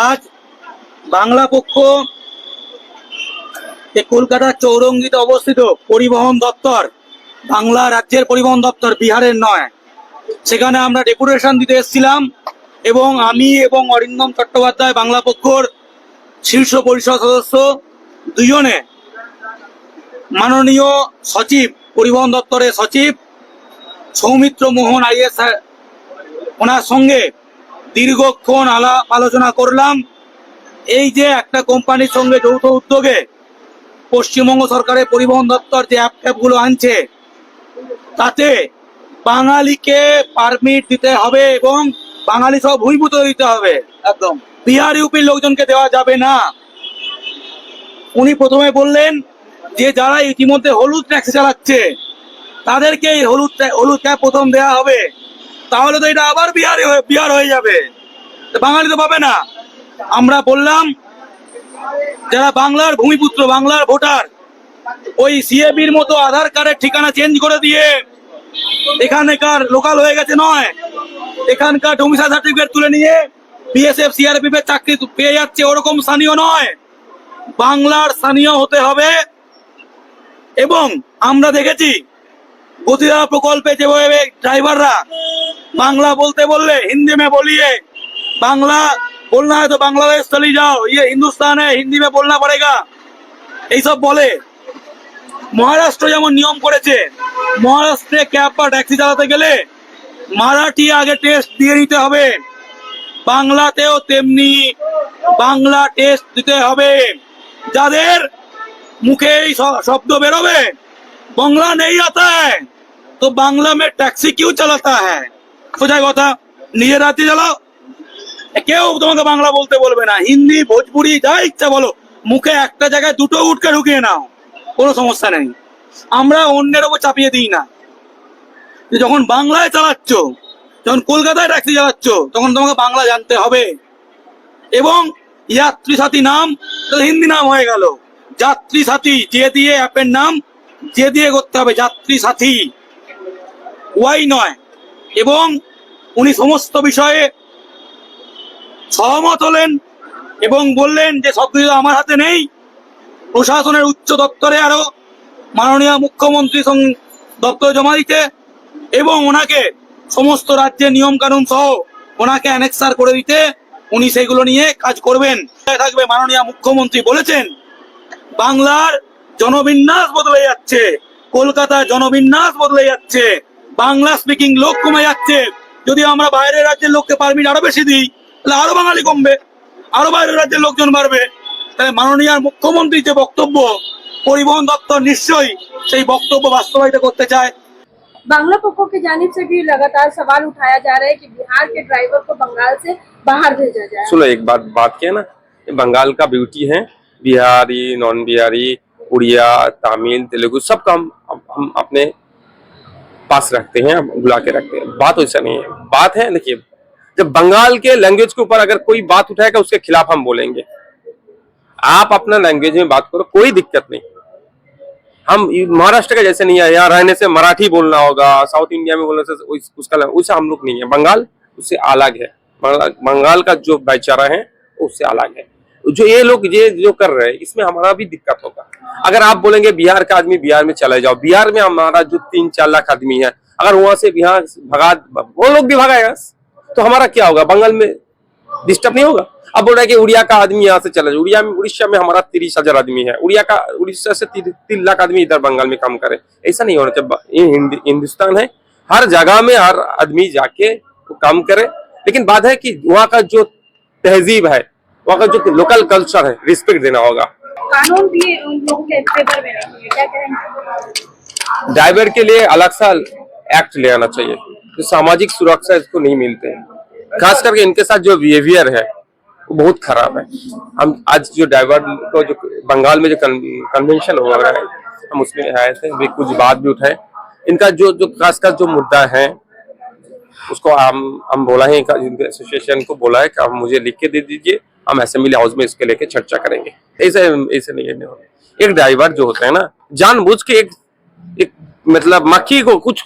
আজ বাংলা পক্ষ কলকাতার চৌরঙ্গিতে অবস্থিত পরিবহন দপ্তর, বাংলা রাজ্যের পরিবহন দপ্তর, বিহারের নয়, সেখানে আমরা ডেপুটেশন দিতে এসেছিলাম এবং আমি এবং অরিন্দম চট্টোপাধ্যায় বাংলা পক্ষর শীর্ষ পরিষদ সদস্য দুজনে মাননীয় সচিব, পরিবহন দপ্তরের সচিব সৌমিত্র মোহন আইএস ওনার সঙ্গে দীর্ঘক্ষণ আলাপ আলোচনা করলাম। এই যে একটা কোম্পানির সঙ্গে যৌথ উদ্যোগে পশ্চিমবঙ্গ সরকারের পরিবহন দপ্তর যে অ্যাপগুলো আনছে, তাতে বাঙালিকে পারমিট দিতে হবে এবং বাঙালি সব ভূমিভূত দিতে হবে, একদম বিহার ইউপির লোকজনকে দেওয়া যাবে না। উনি প্রথমে বললেন যে যারা ইতিমধ্যে হলুদ ট্যাক্সি চালাচ্ছে তাদেরকে এই হলুদ ট্যাক্স প্রথম দেওয়া হবে, তাহলে তো এটা আবার বিহার হয়ে যাবে, বাঙালি তো পাবে না। আমরা বললাম যারা বাংলার ভূমিপুত্র, বাংলার ভোটার, ওই সিএবির মতো আধার কার্ডের ঠিকানা চেঞ্জ করে দিয়ে এখানকার লোকাল হয়ে গেছে নয়, এখানকার ডোমিসাইল সার্টিফিকেট তুলে নিয়ে বিএসএফ সিআরপিএফ এর চাকরি পেয়ে যাচ্ছে, ওরকম স্থানীয় নয়, বাংলার স্থানীয় হতে হবে। এবং আমরা দেখেছি গতিধারা প্রকল্পে যেভাবে ড্রাইভাররা বাংলা বলতে বললে हिंदी में बोलिए, बांग्ला बोलना है तो बांग्लादेश चली जाओ, ये हिंदुस्तान है, हिंदी में बोलना पड़ेगा, এইসব বলে। মহারাষ্ট্র যেমন নিয়ম করেছে, মহারাষ্ট্রে ক্যাব বা ট্যাক্সি চালাতে গেলে মারাঠি আগে টেস্ট দিয়ে নিতে হবে, বাংলাতেও তেমনি বাংলা টেস্ট দিতে হবে। যাদের মুখে এই শব্দ বেরোবে বাংলা নেই आता है तो बांग्ला में टैक्सी क्यों चलाता है, সোজা কথা, নিজের রাজ্যে চালাও, কেউ তোমাকে বাংলা বলতে বলবে না, হিন্দি ভোজপুরি যা ইচ্ছা বলো, মুখে একটা জায়গায় দুটো উটকে ঢুকিয়ে নাও, কোনো সমস্যা নেই, আমরা অন্যের ওপর চাপিয়ে দিই না। যখন বাংলায় চালাচ্ছ, যখন কলকাতায় ট্যাক্সি চালাচ্ছ, তখন তোমাকে বাংলা জানতে হবে। এবং যাত্রী সাথী নাম হিন্দি নাম হয়ে গেল, যাত্রী সাথী যে দিয়ে অ্যাপের নাম যে দিয়ে করতে হবে, যাত্রী সাথী, ওয়াই নয়। এবং উনি সমস্ত বিষয়ে সহমত হলেন এবং বললেন যে সবকিছু আমার হাতে নেই, প্রশাসনের উচ্চ দপ্তরে আরো মাননীয় মুখ্যমন্ত্রী দপ্তরে জমা দিতে এবং ওনাকে সমস্ত রাজ্যের নিয়ম কানুন সহ ওনাকে অ্যানেক্সার করে দিতে, উনি সেগুলো নিয়ে কাজ করবেন। থাকবে মাননীয় মুখ্যমন্ত্রী বলেছেন বাংলার জনবিন্যাস বদলে যাচ্ছে, কলকাতার জনবিন্যাস বদলে যাচ্ছে, বাংলা স্পিকিং লোক কমে যাচ্ছে। যদি আমরা বাইরের রাজ্যের লোককে পারমিট আরো বেশি দিই তাহলে আরো বাঙালি কমবে, আরো বাইরের রাজ্যের লোকজন বাড়বে। তাই মাননীয় মুখ্যমন্ত্রী যে বক্তব্য, পরিবহন দপ্তর নিশ্চয়ই সেই বক্তব্য বাস্তবায়িত করতে চায়। बांग्ला पक्ष की जानिब से भी लगातार सवाल उठाया जा रहा है कि बिहार के ड्राइवर को बंगाल से बाहर भेजा जाए। सुनो, एक बात किया ना, बंगाल का ब्यूटी है, बिहारी, नॉन बिहारी, उड़िया, तमिल, तेलुगु सबका हम अपने पास रखते हैं, बुला के रखते हैं। बात वैसा नहीं है। बात है, देखिए, जब बंगाल के लैंग्वेज के ऊपर अगर कोई बात उठाएगा उसके खिलाफ हम बोलेंगे। आप अपना लैंग्वेज में बात करो, कोई दिक्कत नहीं। हम महाराष्ट्र का जैसे नहीं है, यहाँ रहने से मराठी बोलना होगा, साउथ इंडिया में बोलने से उसका उससे हम लोग नहीं है। बंगाल उससे अलग है, बंगाल का जो भाईचारा है उससे अलग है। जो ये लोग ये जो कर रहे हैं इसमें हमारा भी दिक्कत होगा। अगर आप बोलेंगे बिहार का आदमी बिहार में चले जाओ, बिहार में हमारा जो 3-4 लाख आदमी है, अगर वहां से बिहार भगा, वो लोग भी भगाएगा तो हमारा क्या होगा, बंगाल में डिस्टर्ब नहीं होगा। अब बोल रहा है कि उड़िया का आदमी यहाँ से चला जाए, उड़ीसा में हमारा 30,000 आदमी है, उड़ीसा से 3 लाख आदमी इधर बंगाल में काम करे, ऐसा नहीं होना चाहिए। ये हिंदुस्तान है, हर जगह में हर आदमी जाके काम करे, लेकिन बात है कि वहाँ का जो तहजीब है, वहाँ का जो लोकल कल्चर है, रिस्पेक्ट देना होगा। कानून भी उन लोगों के फेवर में नहीं है, क्या कहेंगे? ड्राइवर के लिए अलग सा एक्ट ले आना चाहिए, जो सामाजिक सुरक्षा इसको नहीं मिलते हैं, खास करके इनके साथ जो बिहेवियर है वो बहुत खराब है। हम आज जो ड्राइवर को जो बंगाल में जो कन्वेंशन हो रहा है, हम उसमें आए थे, भी कुछ बात भी उठाए। इनका जो खासकर जो मुद्दा है उसको हम बोला है, एसोसिएशन को बोला है कि आप मुझे लिख के दे दीजिए, हम असेंबली हाउस में इसके लेके चर्चा करेंगे। ऐसे नहीं है। एक ड्राइवर जो होता है ना, जानबूझ के एक मतलब मक्खी को, कुछ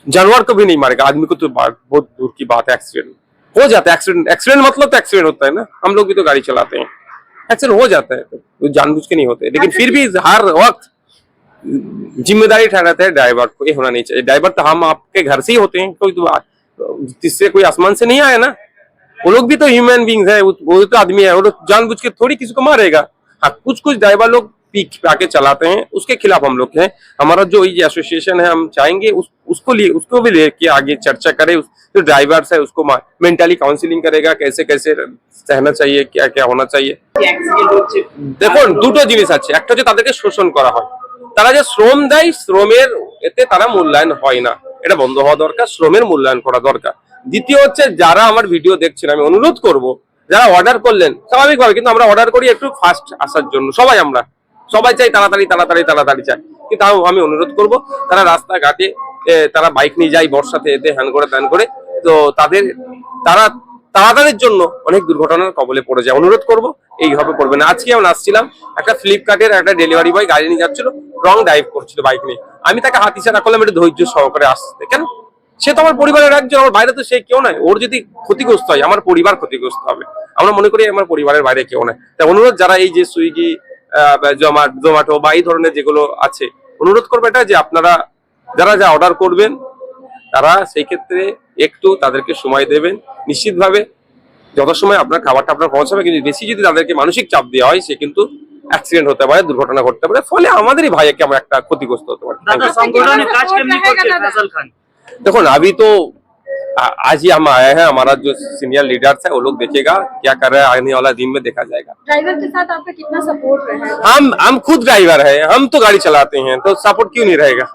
जानवर को भी नहीं मारेगा, आदमी को तो बहुत दूर की बात है एक्सीडेंट। हो जाता है एक्सीडेंट। एक्सीडेंट मतलब तो एक्सीडेंट होता है ना, हम लोग भी तो गाड़ी चलाते हैं, एक्सीडेंट हो जाता है, तो जानबूझ के नहीं होते, लेकिन फिर भी हर वक्त जिम्मेदारी ठहराता है ड्राइवर को, ये होना नहीं चाहिए। ड्राइवर तो हम आपके घर से ही होते हैं, कोई तो जिससे कोई आसमान से नहीं आया ना, वो लोग भी तो ह्यूमन बींग्स है, वो तो आदमी है, वो लोग जानबूझ के थोड़ी किसी को मारेगा। हाँ, कुछ कुछ ड्राइवर लोग पी आके चलाते हैं, उसके खिलाफ हम लोग हैं। हमारा जो ये एसोसिएशन है, हम चाहेंगे उसको भी लेके आगे चर्चा करें। जो ड्राइवर्स है उसको मेंटली काउंसलिंग करेगा, कैसे कैसे सहना चाहिए, क्या क्या होना चाहिए। দেখুন দুটো জিনিস আছে, একটা হচ্ছে তাদেরকে শোষণ করা হয়, তারা যে শ্রম দেয় শ্রমের এতে তারা মূল্যায়ন হয় না, এটা বন্ধ হওয়া দরকার, শ্রমের মূল্যায়ন করা দরকার। দ্বিতীয় হচ্ছে যারা আমার ভিডিও দেখছেন, আমি অনুরোধ করব যারা অর্ডার করলেন স্বাভাবিকভাবে, কিন্তু আমরা অর্ডার করি একটু ফাস্ট আসার জন্য, সবাই চাই তাড়াতাড়ি চাই, কিন্তু আমি অনুরোধ করব তারা রাস্তাঘাটে তারা বাইক নিয়ে যায় বর্ষাতে, এতে হ্যান করে ত্যান করে, তো তারা তাড়াতাড়ির জন্য অনেক দুর্ঘটনার কবলে পড়ে যায়। অনুরোধ করব এইভাবে করবে না। আজকে আমরা আসছিলাম, একটা ফ্লিপকার্টের একটা ডেলিভারি বয় গাড়ি নিয়ে যাচ্ছিল, রং ড্রাইভ করছিল বাইক নিয়ে, আমি তাকে হাত ইশারা করলাম একটু ধৈর্য সহকারে আসতে। কেন? সে তো আমার পরিবারের একজন, আমার বাইরে তো সে কেউ নয়, ওর যদি ক্ষতিগ্রস্ত হয় আমার পরিবার ক্ষতিগ্রস্ত হবে, আমরা মনে করি আমার পরিবারের বাইরে কেউ নয়। তাই অনুরোধ যারা এই যে সুইগি জোম্যাটো বা এই ধরনের যেগুলো আছে, অনুরোধ করবো এটা যে আপনারা যারা যা অর্ডার করবেন তারা সেই ক্ষেত্রে একটু তাদেরকে সময় দেবেন, নিশ্চিতভাবে যথাসময়ে আপনার খাবারটা আপনার পৌঁছাবে, কিন্তু বেশি যদি তাদেরকে মানসিক চাপ দেওয়া হয় সে কিন্তু অ্যাক্সিডেন্ট হতে পারে, দুর্ঘটনা ঘটতে পারে, ফলে আমাদেরই ভাইকে আমরা একটা ক্ষতিগ্রস্ত হতে পারে। दादा संगठन काज केमनी करছে फैसल खान? देखो ना, अभी तो आज ही हम आए हैं, हमारा जो सीनियर लीडर्स है वो लोग देखेगा क्या कर रहा है, आने वाला दिन में देखा जाएगा। ड्राइवर के साथ आपका कितना सपोर्ट रहा है? हम खुद ड्राइवर है, हम तो गाड़ी चलाते हैं, तो सपोर्ट क्यों नहीं रहेगा।